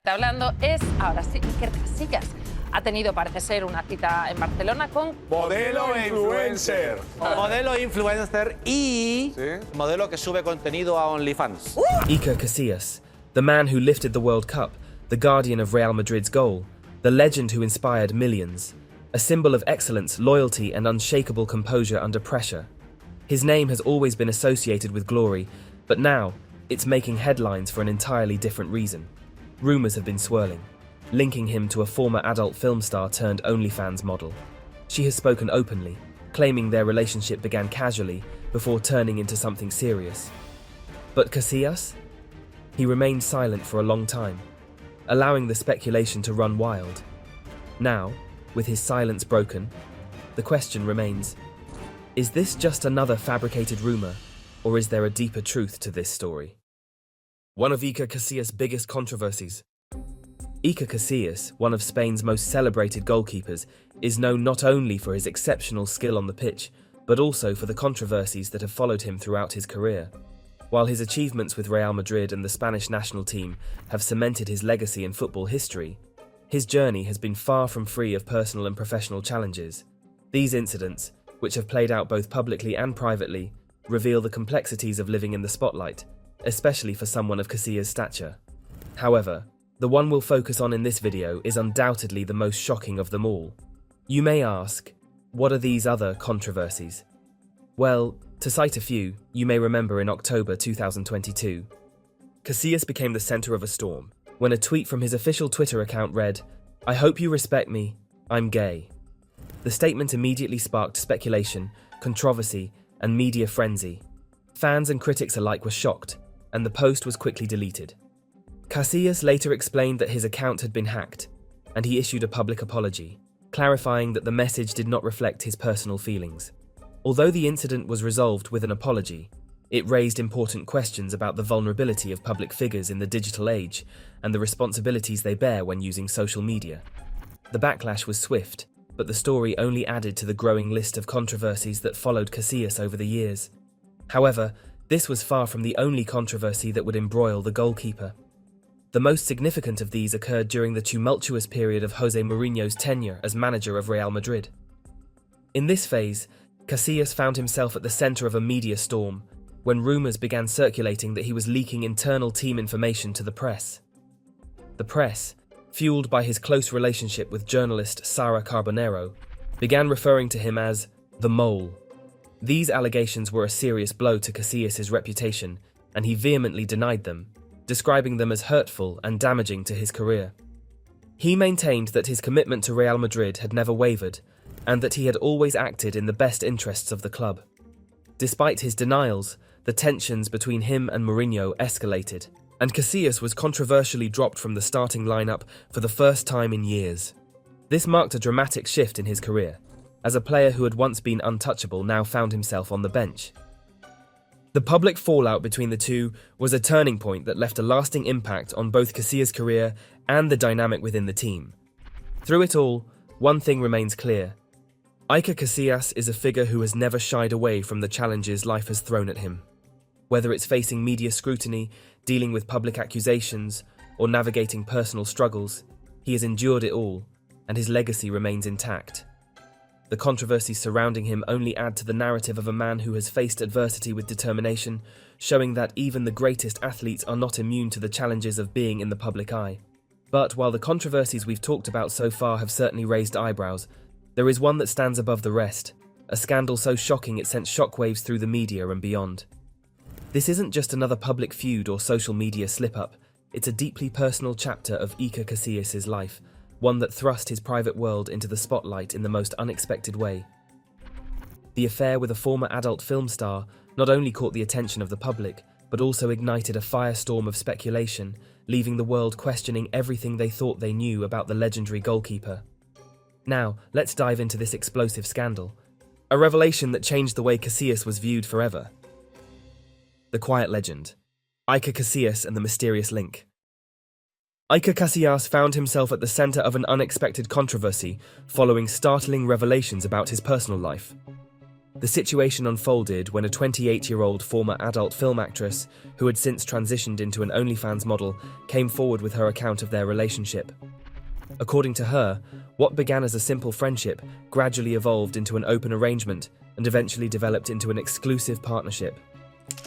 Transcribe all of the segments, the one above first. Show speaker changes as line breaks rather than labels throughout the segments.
Hablando es, ahora sí, Iker Casillas. Ha tenido, parece ser, una cita en Barcelona con...
Modelo e influencer.
Modelo influencer y modelo que sube contenido a OnlyFans.
Iker Casillas, the man who lifted the World Cup, the guardian of Real Madrid's goal, the legend who inspired millions, a symbol of excellence, loyalty and unshakable composure under pressure. His name has always been associated with glory, but now it's making headlines for an entirely different reason. Rumours have been swirling, linking him to a former adult film star turned OnlyFans model. She has spoken openly, claiming their relationship began casually before turning into something serious. But Casillas? He remained silent for a long time, allowing the speculation to run wild. Now, with his silence broken, the question remains, is this just another fabricated rumour, or is there a deeper truth to this story? One of Iker Casillas' biggest controversies. Iker Casillas, one of Spain's most celebrated goalkeepers, is known not only for his exceptional skill on the pitch, but also for the controversies that have followed him throughout his career. While his achievements with Real Madrid and the Spanish national team have cemented his legacy in football history, his journey has been far from free of personal and professional challenges. These incidents, which have played out both publicly and privately, reveal the complexities of living in the spotlight, especially for someone of Casillas' stature. However, the one we'll focus on in this video is undoubtedly the most shocking of them all. You may ask, what are these other controversies? Well, to cite a few, you may remember in October 2022, Casillas became the center of a storm when a tweet from his official Twitter account read, "I hope you respect me, I'm gay." The statement immediately sparked speculation, controversy, and media frenzy. Fans and critics alike were shocked, and the post was quickly deleted. Casillas later explained that his account had been hacked, and he issued a public apology, clarifying that the message did not reflect his personal feelings. Although the incident was resolved with an apology, it raised important questions about the vulnerability of public figures in the digital age and the responsibilities they bear when using social media. The backlash was swift, but the story only added to the growing list of controversies that followed Casillas over the years. However, this was far from the only controversy that would embroil the goalkeeper. The most significant of these occurred during the tumultuous period of Jose Mourinho's tenure as manager of Real Madrid. In this phase, Casillas found himself at the center of a media storm when rumors began circulating that he was leaking internal team information to the press. The press, fueled by his close relationship with journalist Sara Carbonero, began referring to him as the Mole. These allegations were a serious blow to Casillas' reputation, and he vehemently denied them, describing them as hurtful and damaging to his career. He maintained that his commitment to Real Madrid had never wavered, and that he had always acted in the best interests of the club. Despite his denials, the tensions between him and Mourinho escalated, and Casillas was controversially dropped from the starting lineup for the first time in years. This marked a dramatic shift in his career, as a player who had once been untouchable now found himself on the bench. The public fallout between the two was a turning point that left a lasting impact on both Casillas' career and the dynamic within the team. Through it all, one thing remains clear. Iker Casillas is a figure who has never shied away from the challenges life has thrown at him. Whether it's facing media scrutiny, dealing with public accusations, or navigating personal struggles, he has endured it all, and his legacy remains intact. The controversies surrounding him only add to the narrative of a man who has faced adversity with determination, showing that even the greatest athletes are not immune to the challenges of being in the public eye. But while the controversies we've talked about so far have certainly raised eyebrows, there is one that stands above the rest, a scandal so shocking it sent shockwaves through the media and beyond. This isn't just another public feud or social media slip-up, it's a deeply personal chapter of Iker Casillas' life, one that thrust his private world into the spotlight in the most unexpected way. The affair with a former adult film star not only caught the attention of the public, but also ignited a firestorm of speculation, leaving the world questioning everything they thought they knew about the legendary goalkeeper. Now, let's dive into this explosive scandal, a revelation that changed the way Casillas was viewed forever. The quiet legend, Iker Casillas and the mysterious link. Iker Casillas found himself at the center of an unexpected controversy following startling revelations about his personal life. The situation unfolded when a 28-year-old former adult film actress, who had since transitioned into an OnlyFans model, came forward with her account of their relationship. According to her, what began as a simple friendship gradually evolved into an open arrangement and eventually developed into an exclusive partnership.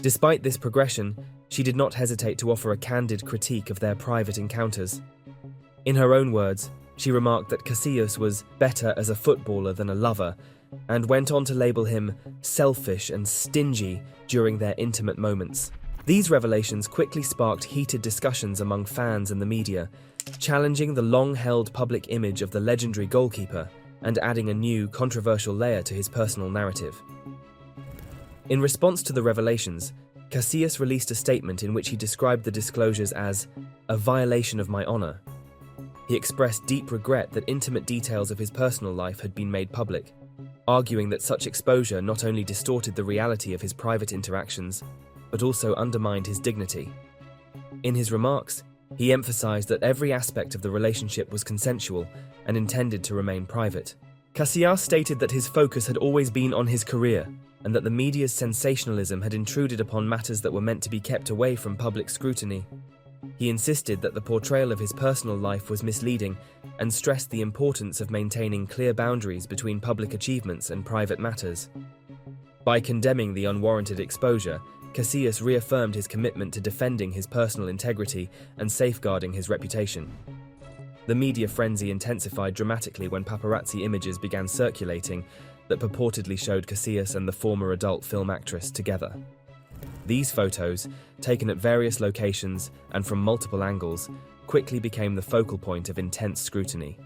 Despite this progression, she did not hesitate to offer a candid critique of their private encounters. In her own words, she remarked that Casillas was better as a footballer than a lover, and went on to label him selfish and stingy during their intimate moments. These revelations quickly sparked heated discussions among fans and the media, challenging the long-held public image of the legendary goalkeeper and adding a new, controversial layer to his personal narrative. In response to the revelations, Casillas released a statement in which he described the disclosures as a violation of my honor. He expressed deep regret that intimate details of his personal life had been made public, arguing that such exposure not only distorted the reality of his private interactions, but also undermined his dignity. In his remarks, he emphasized that every aspect of the relationship was consensual and intended to remain private. Casillas stated that his focus had always been on his career, and that the media's sensationalism had intruded upon matters that were meant to be kept away from public scrutiny. He insisted that the portrayal of his personal life was misleading and stressed the importance of maintaining clear boundaries between public achievements and private matters. By condemning the unwarranted exposure, Casillas reaffirmed his commitment to defending his personal integrity and safeguarding his reputation. The media frenzy intensified dramatically when paparazzi images began circulating that purportedly showed Casillas and the former adult film actress together. These photos, taken at various locations and from multiple angles, quickly became the focal point of intense scrutiny.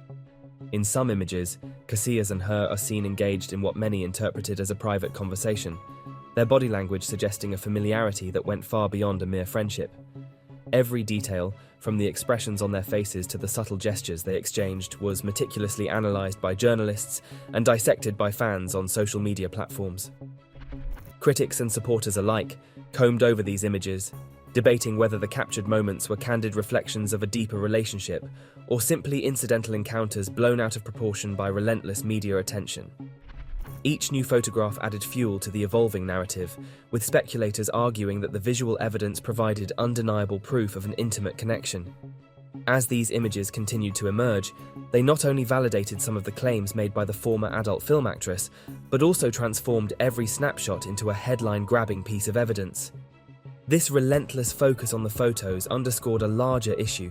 In some images, Casillas and her are seen engaged in what many interpreted as a private conversation, their body language suggesting a familiarity that went far beyond a mere friendship. Every detail, from the expressions on their faces to the subtle gestures they exchanged, was meticulously analysed by journalists and dissected by fans on social media platforms. Critics and supporters alike combed over these images, debating whether the captured moments were candid reflections of a deeper relationship or simply incidental encounters blown out of proportion by relentless media attention. Each new photograph added fuel to the evolving narrative, with speculators arguing that the visual evidence provided undeniable proof of an intimate connection. As these images continued to emerge, they not only validated some of the claims made by the former adult film actress, but also transformed every snapshot into a headline-grabbing piece of evidence. This relentless focus on the photos underscored a larger issue.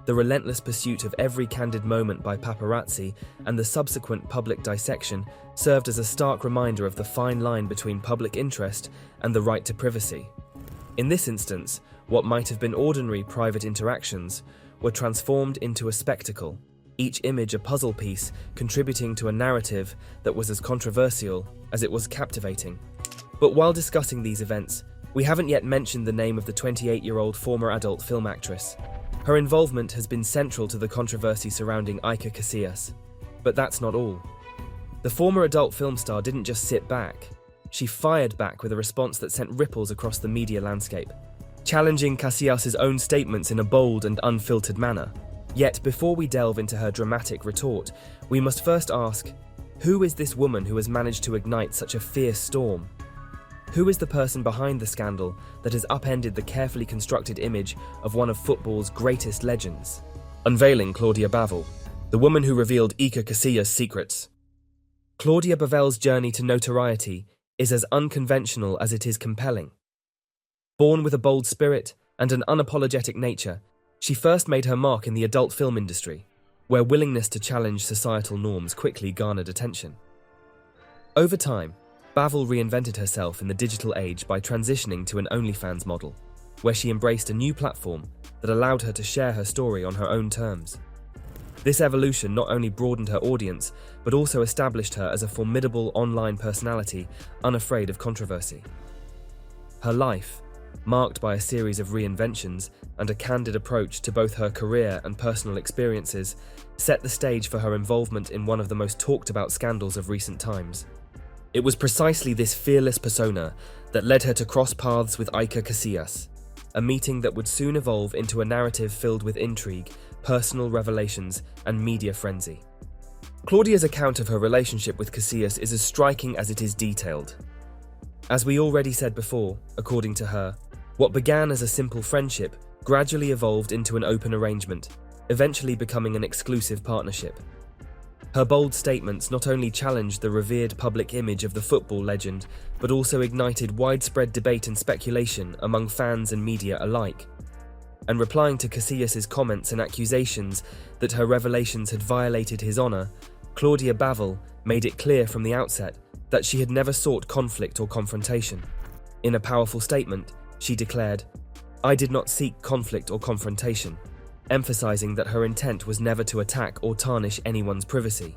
The relentless pursuit of every candid moment by paparazzi and the subsequent public dissection served as a stark reminder of the fine line between public interest and the right to privacy. In this instance, what might have been ordinary private interactions were transformed into a spectacle, each image a puzzle piece contributing to a narrative that was as controversial as it was captivating. But while discussing these events, we haven't yet mentioned the name of the 28-year-old former adult film actress. Her involvement has been central to the controversy surrounding Iker Casillas. But that's not all. The former adult film star didn't just sit back. She fired back with a response that sent ripples across the media landscape, challenging Casillas' own statements in a bold and unfiltered manner. Yet, before we delve into her dramatic retort, we must first ask, who is this woman who has managed to ignite such a fierce storm? Who is the person behind the scandal that has upended the carefully constructed image of one of football's greatest legends? Unveiling Claudia Bavell, the woman who revealed Iker Casillas' secrets. Claudia Bavell's journey to notoriety is as unconventional as it is compelling. Born with a bold spirit and an unapologetic nature, she first made her mark in the adult film industry, where willingness to challenge societal norms quickly garnered attention. Over time, Bavell reinvented herself in the digital age by transitioning to an OnlyFans model, where she embraced a new platform that allowed her to share her story on her own terms. This evolution not only broadened her audience, but also established her as a formidable online personality, unafraid of controversy. Her life, marked by a series of reinventions and a candid approach to both her career and personal experiences, set the stage for her involvement in one of the most talked-about scandals of recent times. It was precisely this fearless persona that led her to cross paths with Iker Casillas, a meeting that would soon evolve into a narrative filled with intrigue, personal revelations, and media frenzy. Claudia's account of her relationship with Casillas is as striking as it is detailed. As we already said before, according to her, what began as a simple friendship gradually evolved into an open arrangement, eventually becoming an exclusive partnership. Her bold statements not only challenged the revered public image of the football legend, but also ignited widespread debate and speculation among fans and media alike. And replying to Casillas' comments and accusations that her revelations had violated his honor, Claudia Bavell made it clear from the outset that she had never sought conflict or confrontation. In a powerful statement, she declared, "I did not seek conflict or confrontation," emphasizing that her intent was never to attack or tarnish anyone's privacy.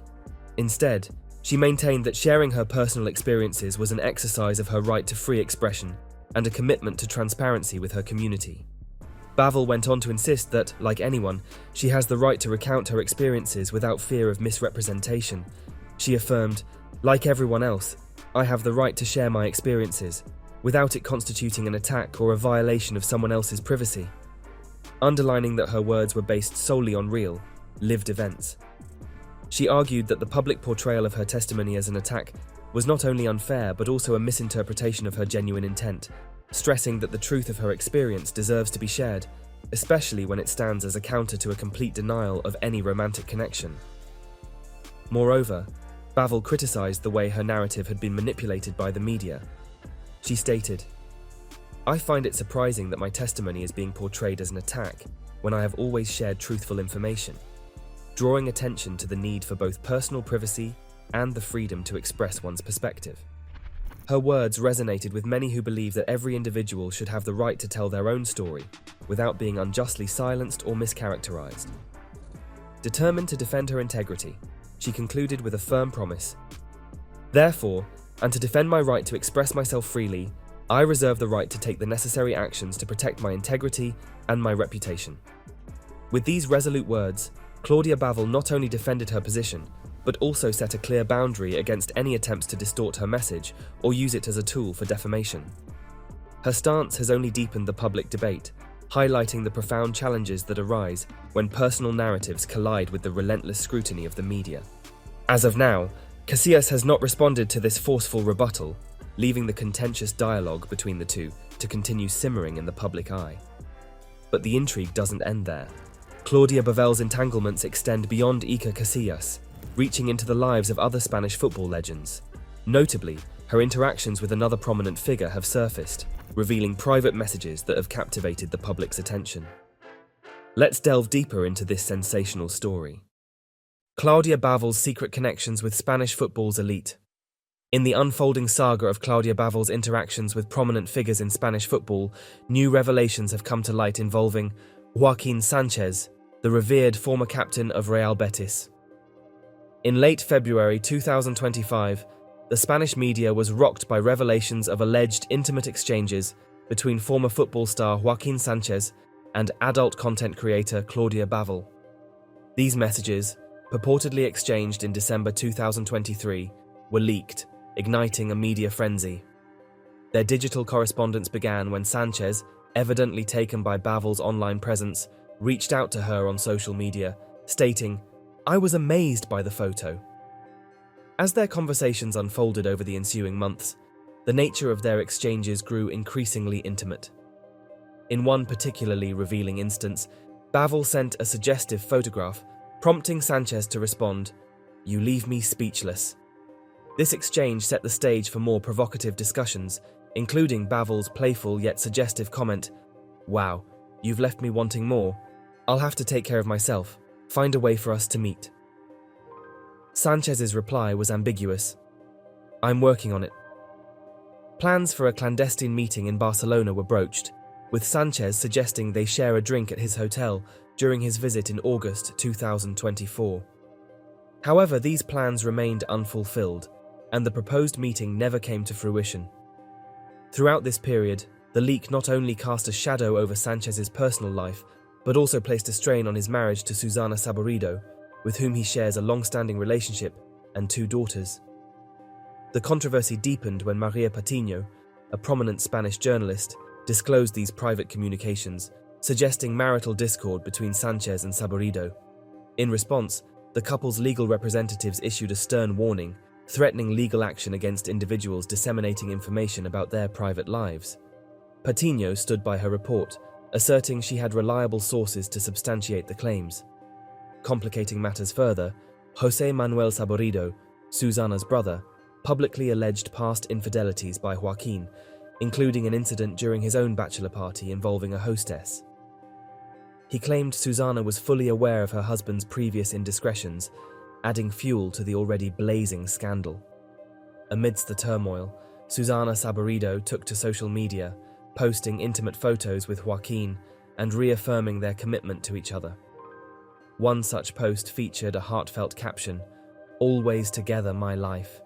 Instead, she maintained that sharing her personal experiences was an exercise of her right to free expression and a commitment to transparency with her community. Bavell went on to insist that, like anyone, she has the right to recount her experiences without fear of misrepresentation. She affirmed, "Like everyone else, I have the right to share my experiences, without it constituting an attack or a violation of someone else's privacy," underlining that her words were based solely on real, lived events. She argued that the public portrayal of her testimony as an attack was not only unfair but also a misinterpretation of her genuine intent, stressing that the truth of her experience deserves to be shared, especially when it stands as a counter to a complete denial of any romantic connection. Moreover, Bavell criticized the way her narrative had been manipulated by the media. She stated, "I find it surprising that my testimony is being portrayed as an attack when I have always shared truthful information, drawing attention to the need for both personal privacy and the freedom to express one's perspective." Her words resonated with many who believe that every individual should have the right to tell their own story without being unjustly silenced or mischaracterized. Determined to defend her integrity, she concluded with a firm promise. "Therefore, and to defend my right to express myself freely, I reserve the right to take the necessary actions to protect my integrity and my reputation." With these resolute words, Claudia Bavell not only defended her position, but also set a clear boundary against any attempts to distort her message or use it as a tool for defamation. Her stance has only deepened the public debate, highlighting the profound challenges that arise when personal narratives collide with the relentless scrutiny of the media. As of now, Casillas has not responded to this forceful rebuttal, leaving the contentious dialogue between the two to continue simmering in the public eye. But the intrigue doesn't end there. Claudia Bavell's entanglements extend beyond Iker Casillas, reaching into the lives of other Spanish football legends. Notably, her interactions with another prominent figure have surfaced, revealing private messages that have captivated the public's attention. Let's delve deeper into this sensational story. Claudia Bavell's secret connections with Spanish football's elite. In the unfolding saga of Claudia Bavell's interactions with prominent figures in Spanish football, new revelations have come to light involving Joaquin Sanchez, the revered former captain of Real Betis. In late February 2025, the Spanish media was rocked by revelations of alleged intimate exchanges between former football star Joaquin Sanchez and adult content creator Claudia Bavell. These messages, purportedly exchanged in December 2023, were leaked, igniting a media frenzy. Their digital correspondence began when Sanchez, evidently taken by Bavell's online presence, reached out to her on social media, stating, "I was amazed by the photo." As their conversations unfolded over the ensuing months, the nature of their exchanges grew increasingly intimate. In one particularly revealing instance, Bavell sent a suggestive photograph, prompting Sanchez to respond, "You leave me speechless." This exchange set the stage for more provocative discussions, including Bavell's playful yet suggestive comment, "Wow, you've left me wanting more. I'll have to take care of myself. Find a way for us to meet." Sanchez's reply was ambiguous. "I'm working on it." Plans for a clandestine meeting in Barcelona were broached, with Sanchez suggesting they share a drink at his hotel during his visit in August 2024. However, these plans remained unfulfilled, and the proposed meeting never came to fruition. Throughout this period, the leak not only cast a shadow over Sanchez's personal life, but also placed a strain on his marriage to Susana Saborido, with whom he shares a long-standing relationship and 2 daughters. The controversy deepened when Maria Patiño, a prominent Spanish journalist, disclosed these private communications, suggesting marital discord between Sanchez and Saborido. In response, the couple's legal representatives issued a stern warning, threatening legal action against individuals disseminating information about their private lives. Patiño stood by her report, asserting she had reliable sources to substantiate the claims. Complicating matters further, José Manuel Saborido, Susana's brother, publicly alleged past infidelities by Joaquin, including an incident during his own bachelor party involving a hostess. He claimed Susana was fully aware of her husband's previous indiscretions, adding fuel to the already blazing scandal. Amidst the turmoil, Susana Saborido took to social media, posting intimate photos with Joaquin and reaffirming their commitment to each other. One such post featured a heartfelt caption, "Always together, my life."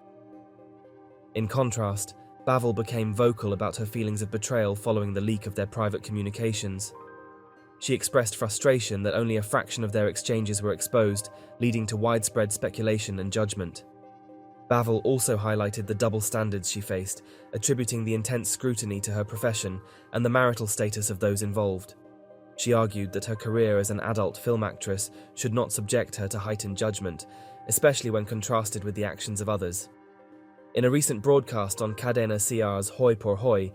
In contrast, Bavel became vocal about her feelings of betrayal following the leak of their private communications. She expressed frustration that only a fraction of their exchanges were exposed, leading to widespread speculation and judgment. Bavel also highlighted the double standards she faced, attributing the intense scrutiny to her profession and the marital status of those involved. She argued that her career as an adult film actress should not subject her to heightened judgment, especially when contrasted with the actions of others. In a recent broadcast on Cadena SER's Hoy por Hoy,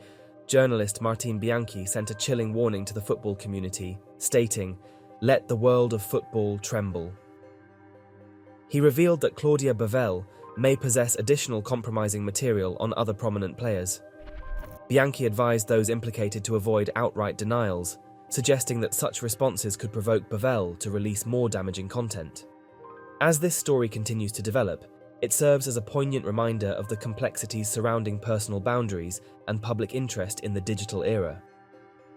journalist Martín Bianchi sent a chilling warning to the football community, stating, "Let the world of football tremble." He revealed that Claudia Bavel may possess additional compromising material on other prominent players. Bianchi advised those implicated to avoid outright denials, suggesting that such responses could provoke Bavel to release more damaging content. As this story continues to develop, it serves as a poignant reminder of the complexities surrounding personal boundaries and public interest in the digital era.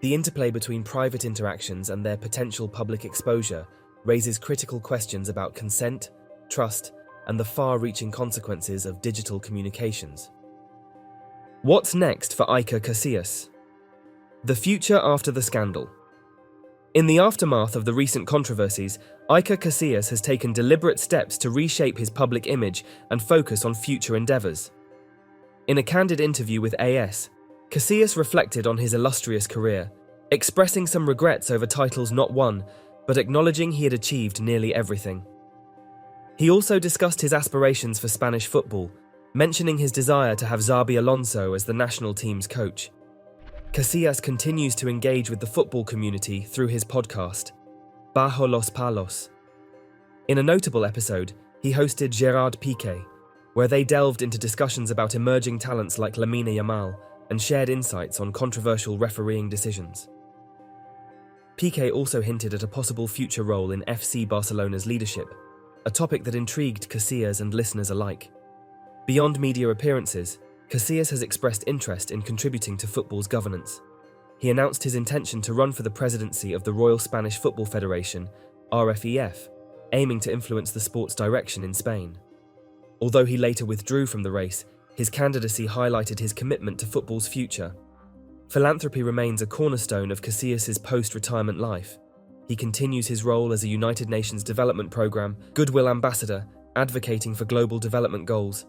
The interplay between private interactions and their potential public exposure raises critical questions about consent, trust, and the far-reaching consequences of digital communications. What's next for Iker Casillas? The future after the scandal. In the aftermath of the recent controversies, Iker Casillas has taken deliberate steps to reshape his public image and focus on future endeavours. In a candid interview with AS, Casillas reflected on his illustrious career, expressing some regrets over titles not won, but acknowledging he had achieved nearly everything. He also discussed his aspirations for Spanish football, mentioning his desire to have Xabi Alonso as the national team's coach. Casillas continues to engage with the football community through his podcast, Bajo los Palos. In a notable episode, he hosted Gerard Piqué, where they delved into discussions about emerging talents like Lamine Yamal and shared insights on controversial refereeing decisions. Piqué also hinted at a possible future role in FC Barcelona's leadership, a topic that intrigued Casillas and listeners alike. Beyond media appearances, Casillas has expressed interest in contributing to football's governance. He announced his intention to run for the presidency of the Royal Spanish Football Federation, RFEF, aiming to influence the sport's direction in Spain. Although he later withdrew from the race, his candidacy highlighted his commitment to football's future. Philanthropy remains a cornerstone of Casillas' post-retirement life. He continues his role as a United Nations Development Programme Goodwill Ambassador, advocating for global development goals.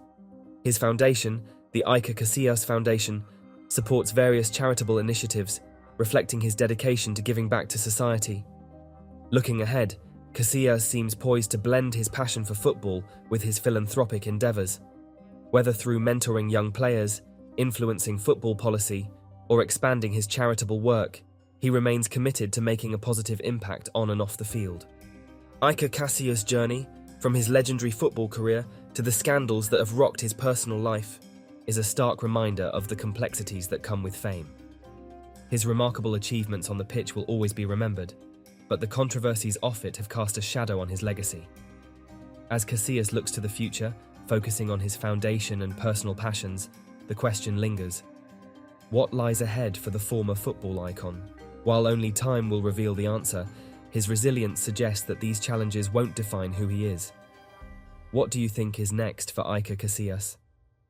His foundation, the Iker Casillas Foundation, supports various charitable initiatives, reflecting his dedication to giving back to society. Looking ahead, Casillas seems poised to blend his passion for football with his philanthropic endeavours. Whether through mentoring young players, influencing football policy, or expanding his charitable work, he remains committed to making a positive impact on and off the field. Iker Casillas' journey, from his legendary football career to the scandals that have rocked his personal life, is a stark reminder of the complexities that come with fame. His remarkable achievements on the pitch will always be remembered, but the controversies off it have cast a shadow on his legacy. As Casillas looks to the future, focusing on his foundation and personal passions, the question lingers: what lies ahead for the former football icon? While only time will reveal the answer, his resilience suggests that these challenges won't define who he is. What do you think is next for Iker Casillas?